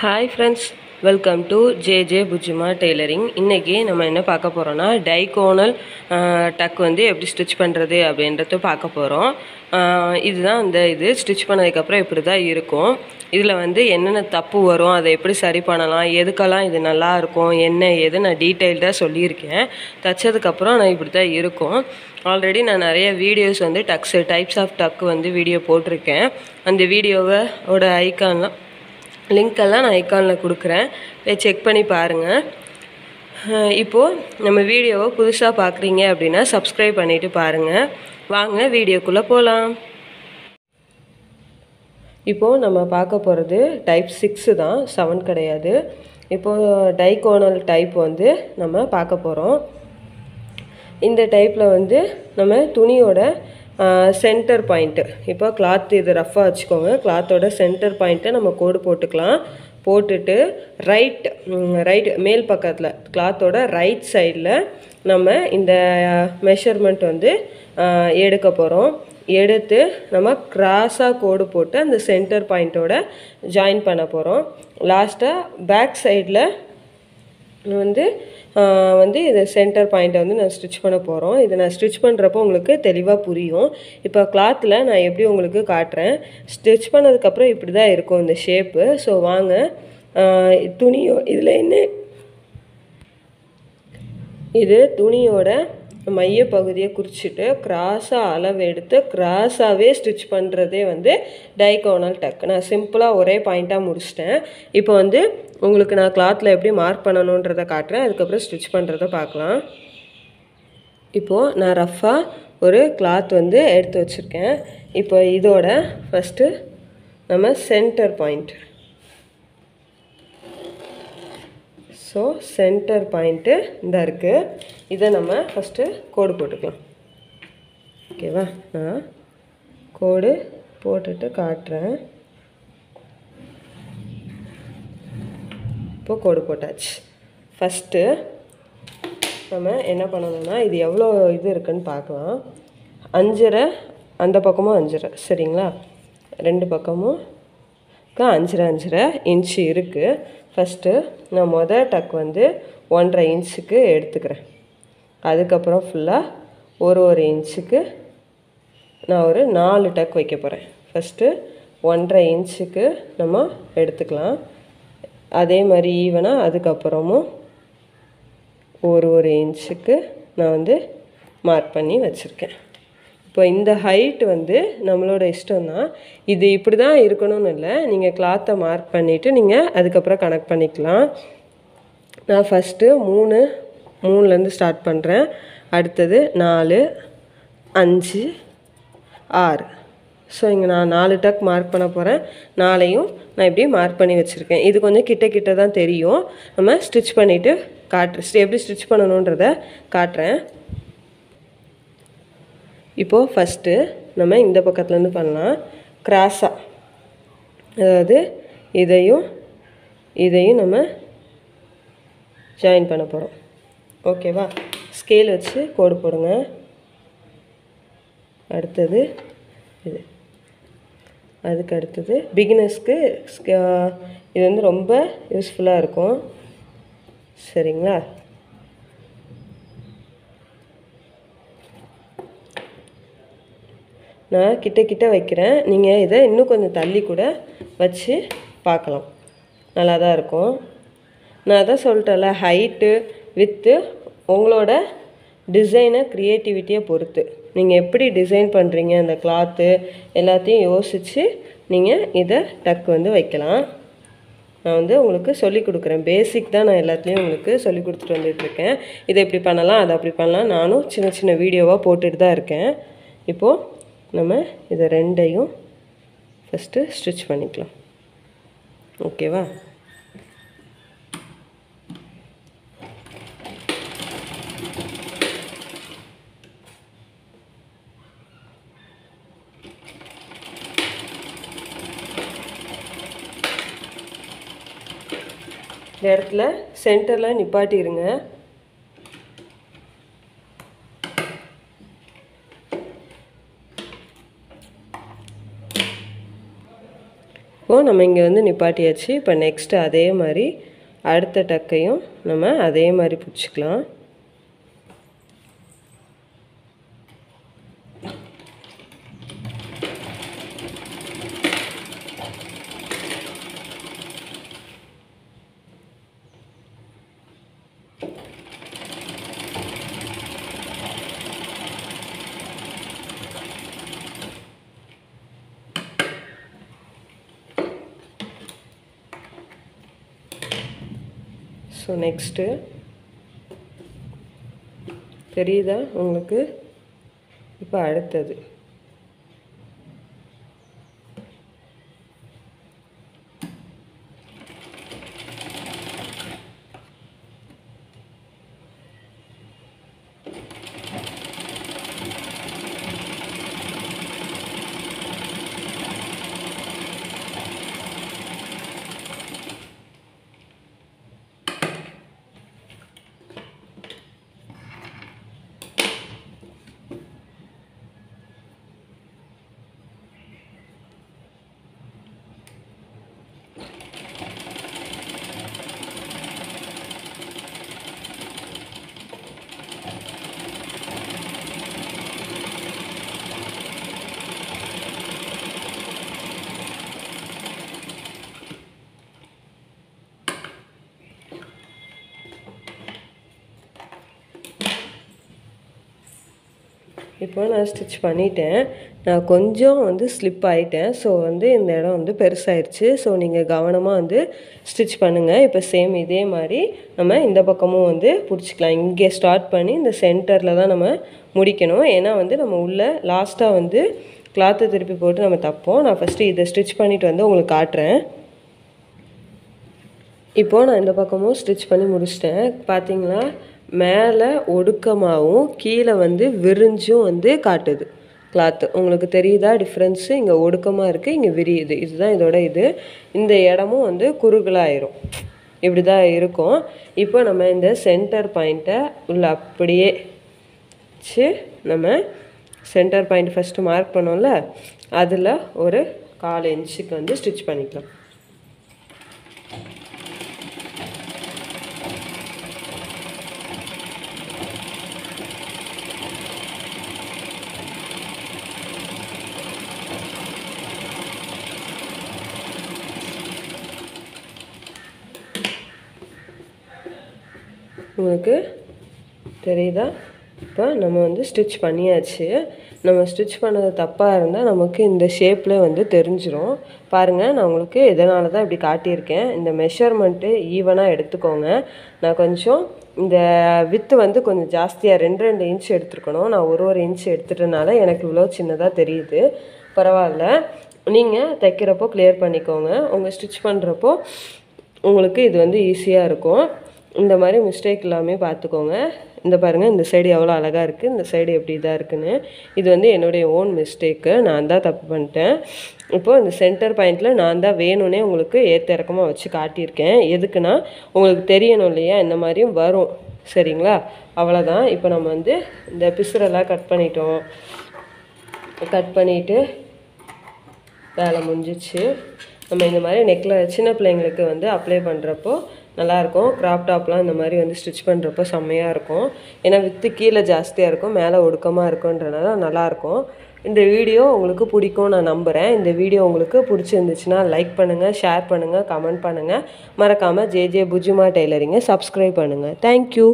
Hi friends, welcome to JJ bujjima tailoring. இன்னைக்கு நம்ம என்ன பார்க்க போறோம்னா டைகோனல் டக் வந்து எப்படி ஸ்டிட்ச் பண்றது அப்படின்றத பார்க்க போறோம். இதுதான் இது ஸ்டிட்ச் பண்ணதுக்கு அப்புறம் இப்படி தான் இருக்கும். இதுல வந்து என்னென்ன தப்பு வரும், அதை எப்படி சரி பண்ணலாம், எதுக்கெல்லாம் இது நல்லா இருக்கும், என்ன ஏது நான் டீடைல்டா சொல்லியிருக்கேன். தச்சதுக்கு அப்புறம் நான் இப்படி தான் இருக்கும். ஆல்ரெடி நான் நிறைய வீடியோஸ் வந்து டைப்ஸ் ஆஃப் டக் வந்து வீடியோ போட்டிருக்கேன். அந்த வீடியோவோட ஐகான்லாம் லிங்க் எல்லாம் நான் ஐகானில் கொடுக்குறேன், செக் பண்ணி பாருங்கள். இப்போது நம்ம வீடியோவை புதுசாக பார்க்குறீங்க அப்படின்னா சப்ஸ்கிரைப் பண்ணிவிட்டு பாருங்கள். வாங்க வீடியோக்குள்ளே போகலாம். இப்போது நம்ம பார்க்க போகிறது டைப் 6 தான், 7 கிடையாது. இப்போது டைகோனல் டைப் வந்து நம்ம பார்க்க போகிறோம். இந்த டைப்பில் வந்து நம்ம துணியோட சென்டர் பாயிண்ட்டு, இப்போ கிளாத் இது ரஃப்பாக வச்சுக்கோங்க, கிளாத்தோட சென்டர் பாயிண்ட்டை நம்ம கோடு போட்டுக்கலாம். போட்டுட்டு ரைட் மேல் பக்கத்தில் கிளாத்தோட ரைட் சைடில் நம்ம இந்த மெஷர்மெண்ட் வந்து எடுக்க போகிறோம். எடுத்து நம்ம கிராஸாக கோடு போட்டு அந்த சென்டர் பாயிண்ட்டோட ஜாயின் பண்ண போகிறோம். லாஸ்ட்டாக பேக் சைடில் வந்து இதை சென்டர் பாயிண்ட்டை வந்து நான் ஸ்டிச் பண்ண போகிறோம். இதை நான் ஸ்டிச் பண்ணுறப்போ உங்களுக்கு தெளிவாக புரியும். இப்போ கிளாத்தில் நான் எப்படி உங்களுக்கு காட்டுறேன். ஸ்டிச் பண்ணதுக்கப்புறம் இப்படி தான் இருக்கும் இந்த ஷேப்பு. ஸோ வாங்க, இது துணியோட மைய பகுதியை குறிச்சிட்டு கிராஸாக அளவு எடுத்து கிராஸாகவே ஸ்டிச் பண்ணுறதே வந்து டைகோனல் டக். நான் சிம்பிளாக ஒரே பாயிண்ட்டாக முடிச்சிட்டேன். இப்போ வந்து உங்களுக்கு நான் கிளாத்தில் எப்படி மார்க் பண்ணணுன்றதை காட்டுறேன், அதுக்கப்புறம் ஸ்டிச் பண்ணுறதை பார்க்கலாம். இப்போது நான் ரஃப்பாக ஒரு கிளாத் வந்து எடுத்து வச்சுருக்கேன். இப்போ இதோட ஃபஸ்ட்டு நம்ம centre point, so centre point இந்த இருக்குது. இதை நம்ம ஃபஸ்ட்டு கோடு போட்டுக்கலாம். ஓகேவா, நான் கோடு போட்டுட்டு காட்டுறேன். இப்போ கோடு போட்டாச்சு. ஃபஸ்ட்டு நம்ம என்ன பண்ணணும்னா, இது எவ்வளோ இது இருக்குதுன்னு பார்க்கலாம். 5.5 அந்த பக்கமும் 5.5, சரிங்களா? 2 பக்கமும் 5.5 இன்ச்சு இருக்குது. ஃபஸ்ட்டு நான் டக் வந்து 1.5 இன்ச்சுக்கு எடுத்துக்கிறேன். அதுக்கப்புறம் ஃபுல்லாக ஒரு இன்ச்சுக்கு நான் ஒரு 4 டக் வைக்க போகிறேன். ஃபஸ்ட்டு 1.5 இன்ச்சுக்கு நம்ம எடுத்துக்கலாம். அதே மாதிரி ஈவனாக அதுக்கப்புறமும் ஒரு இன்ச்சுக்கு நான் வந்து மார்க் பண்ணி வச்சுருக்கேன். இப்போ இந்த ஹைட் வந்து நம்மளோட இஷ்டம் தான். இது இப்படி தான் இருக்கணும்னு இல்லை, நீங்கள் கிளாத்தை மார்க் பண்ணிவிட்டு நீங்கள் அதுக்கப்புறம் கனெக்ட் பண்ணிக்கலாம். நான் ஃபஸ்ட்டு 3லேருந்து ஸ்டார்ட் பண்ணுறேன். அடுத்தது 4, 5, 6. ஸோ இங்கே நான் 4 டக் மார்க் பண்ண போகிறேன். 4ஐயும் நான் இப்படி மார்க் பண்ணி வச்சுருக்கேன். இது கொஞ்சம் கிட்ட தான் தெரியும். நம்ம ஸ்டிச் பண்ணிவிட்டு எப்படி ஸ்டிச் பண்ணணுன்றதை காட்டுறேன். இப்போது ஃபஸ்ட்டு நம்ம இந்த பக்கத்துலேருந்து பண்ணலாம். கிராஸாக, அதாவது இதையும் நம்ம ஜாயின் பண்ண போகிறோம். ஓகேவா, ஸ்கேல் வச்சு கோடு போடுங்க. அடுத்தது இது, அதுக்கு அடுத்தது பிகினர்ஸ்க்கு இது வந்து ரொம்ப யூஸ்ஃபுல்லாக இருக்கும், சரிங்களா? நான் கிட்ட வைக்கிறேன். நீங்கள் இதை இன்னும் கொஞ்சம் தள்ளி கூட வச்சு பார்க்கலாம், நல்லா தான் இருக்கும். நான் அதான் சொல்லிட்டேன்ல, ஹைட்டு வித்து உங்களோட டிசைனை க்ரியேட்டிவிட்டியை பொறுத்து நீங்கள் எப்படி டிசைன் பண்ணுறீங்க, அந்த கிளாத்து எல்லாத்தையும் யோசித்து நீங்கள் இதை டக் வந்து வைக்கலாம். நான் வந்து உங்களுக்கு சொல்லிக் கொடுக்குறேன். பேசிக் தான் நான் எல்லாத்துலேயும் உங்களுக்கு சொல்லி கொடுத்துட்டு வந்துட்டுருக்கேன். இதை இப்படி பண்ணலாம், அதை அப்படி பண்ணலாம். நானும் சின்ன வீடியோவாக போட்டுட்டு தான் இருக்கேன். இப்போது நம்ம இதை 2ஐயும் ஃபஸ்ட்டு ஸ்டிச் பண்ணிக்கலாம். ஓகேவா, இந்த இடத்துல சென்டரில் நிப்பாட்டிடுங்க. இப்போ இப்போது நம்ம இங்கே வந்து நிப்பாட்டியாச்சு. இப்போ நெக்ஸ்ட்டு அதே மாதிரி அடுத்த டக்கையும் நம்ம அதே மாதிரி பிடிச்சிக்கலாம். ஸோ நெக்ஸ்ட்டு தெரியுதா உங்களுக்கு? இப்போ அடுத்தது இப்போ நான் ஸ்டிச் பண்ணிட்டேன். நான் கொஞ்சம் வந்து ஸ்லிப் ஆகிட்டேன். ஸோ வந்து இந்த இடம் வந்து பெருசாகிடுச்சு. ஸோ நீங்கள் கவனமாக வந்து ஸ்டிச் பண்ணுங்கள். இப்போ சேம் இதே மாதிரி நம்ம இந்த பக்கமும் வந்து பிடிச்சிக்கலாம். இங்கே ஸ்டார்ட் பண்ணி இந்த சென்டரில் தான் நம்ம முடிக்கணும். ஏன்னா வந்து நம்ம உள்ளே லாஸ்ட்டாக வந்து கிளாத்தை திருப்பி போட்டு நம்ம தப்போம். நான் ஃபஸ்ட்டு இதை ஸ்டிச் பண்ணிவிட்டு வந்து உங்களுக்கு காட்டுறேன். இப்போது நான் இந்த பக்கமும் ஸ்டிச் பண்ணி முடிச்சிட்டேன். பார்த்தீங்களா, மேலே ஒடுக்கமாகவும் கீழே வந்து விரிஞ்சும் வந்து காட்டுது கிளாத்து. உங்களுக்கு தெரியுதா டிஃப்ரென்ஸு? இங்கே ஒடுக்கமாக இருக்குது, இங்கே விரியுது. இதுதான் இதோட இது. இந்த இடமும் வந்து குறுகலாயிரும். இப்படி தான் இருக்கும். இப்போ நம்ம இந்த சென்டர் பாயிண்ட்டை உள்ள அப்படியே வச்சு நம்ம சென்டர் பாயிண்ட் ஃபஸ்ட்டு மார்க் பண்ணோம்ல, அதில் ஒரு 1/4 இன்ச்சுக்கு வந்து ஸ்டிச் பண்ணிக்கலாம். உங்களுக்கு தெரியுதா? இப்போ நம்ம வந்து ஸ்டிச் பண்ணியாச்சு. நம்ம ஸ்டிச் பண்ணது தப்பாக இருந்தால் நமக்கு இந்த ஷேப்பில் வந்து தெரிஞ்சிடும். பாருங்கள், நான் உங்களுக்கு இதனால தான் இப்படி காட்டியிருக்கேன். இந்த மெஷர்மெண்ட்டு ஈவனாக எடுத்துக்கோங்க. நான் கொஞ்சம் இந்த வித்து வந்து கொஞ்சம் ஜாஸ்தியாக 2 இன்ச் எடுத்துருக்கணும். நான் 1 இன்ச் எடுத்துட்டனால எனக்கு இவ்வளோ சின்னதாக தெரியுது. பரவாயில்ல, நீங்கள் தைக்கிறப்போ கிளியர் பண்ணிக்கோங்க. உங்கள் ஸ்டிச் பண்ணுறப்போ உங்களுக்கு இது வந்து ஈஸியாக இருக்கும். இந்த மாதிரி மிஸ்டேக் எல்லாமே பார்த்துக்கோங்க. இந்த பாருங்கள், இந்த சைடு எவ்வளோ அழகாக இருக்குது, இந்த சைடு எப்படி இதாக இருக்குன்னு. இது வந்து என்னுடைய ஓன் மிஸ்டேக்கு. நான் தான் தப்பு பண்ணிட்டேன். இப்போது இந்த சென்டர் பாயிண்ட்டில் நான் தான் வேணும்னே உங்களுக்கு ஏற்ற இறக்கமாக வச்சு காட்டியிருக்கேன். எதுக்குன்னா உங்களுக்கு தெரியணும் இல்லையா, இந்த மாதிரியும் வரும். சரிங்களா? அவ்வளோதான். இப்போ நம்ம வந்து இந்த பிசுரெல்லாம் கட் பண்ணிட்டோம். கட் பண்ணிவிட்டு வேலை முடிஞ்சிச்சு. நம்ம இந்த மாதிரி நெக்கில் சின்ன பிள்ளைங்களுக்கு வந்து அப்ளை பண்ணுறப்போ நல்லாயிருக்கும். கிராப் டாப்லாம் இந்த மாதிரி வந்து ஸ்டிச் பண்ணுறப்போ செம்மையாக இருக்கும். ஏன்னா வித்து கீழே ஜாஸ்தியாக இருக்கும், மேலே ஒடுக்கமாக இருக்குன்றனால நல்லாயிருக்கும். இந்த வீடியோ உங்களுக்கு பிடிக்கும் நான் நம்புகிறேன். இந்த வீடியோ உங்களுக்கு பிடிச்சிருந்துச்சுன்னா லைக் பண்ணுங்கள், ஷேர் பண்ணுங்கள், கமெண்ட் பண்ணுங்கள். மறக்காமல் ஜேஜே புஜ்ஜிமா டெய்லரிங்கை சப்ஸ்கிரைப் பண்ணுங்கள். தேங்க்யூ.